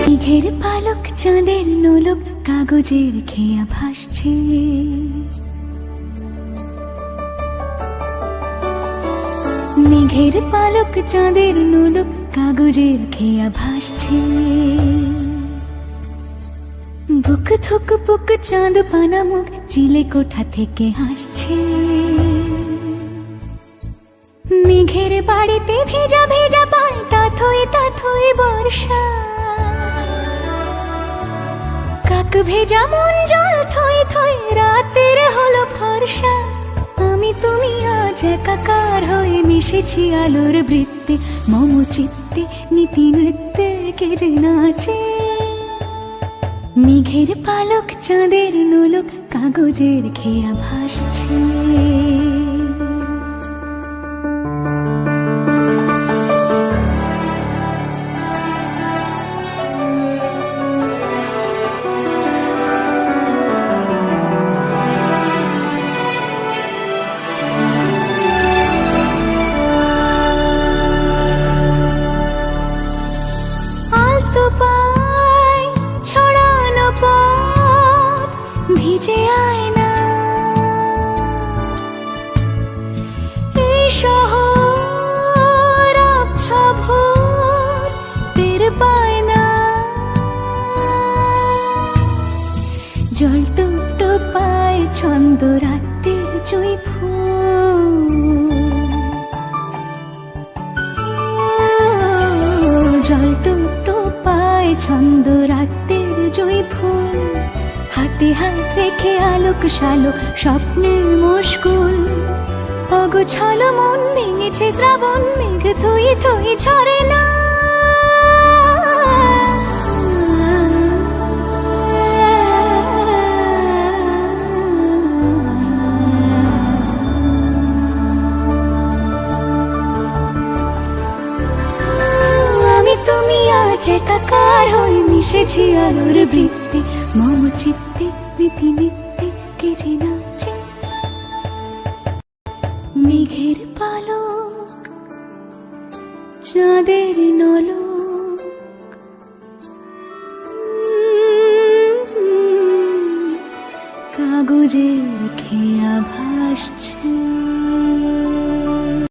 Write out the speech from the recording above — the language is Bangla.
মেঘের পালক চাঁদের নোলক কাগজের খেয়া ভাসছে, মেঘের পালক চাঁদের নোলক কাগজের খেয়া ভাসছে। বুক থুক বুক চাঁদ পানা মুখ চিলে কোঠা থেকে হাসছে। মেঘের বাড়িতে ভেজা ভেজা পায় তাথই বর্ষা। কাক ভেজা মন জল থই থই রাতের হলো ফর্সা। আমি তুমি আজ একাকার হয়ে মিশেছি আলোর বৃত্তে, মম চিত্তে নীতি নৃত্যে কে যে নাচে। মেঘের পালক চাঁদের নোলক কাগজের খেয়া ভাসছে। ভিজে আয়না এই শহর আবছা ভোর টের পায় না। জল টুপ পায় ছন্দ রাতের জুঁই ফুল। জল টুপ পায় ছন্দ রাতের জুঁই ফুল। হাতে হাত রেখে আলোক শালো স্বপ্নের মুশকুল। অগোছালো মন ভেঙেছে শ্রাবণ মেঘ থই থই ঝরে না। আমি তুমি আজ একাকার হয়ে মিশেছি আলোর বৃত্তে, মম চিত্তে নীতি নিত্যে কে যে নাচে। মেঘের পালক চাঁদের নোলক কাগজের খেয়া ভাসছে।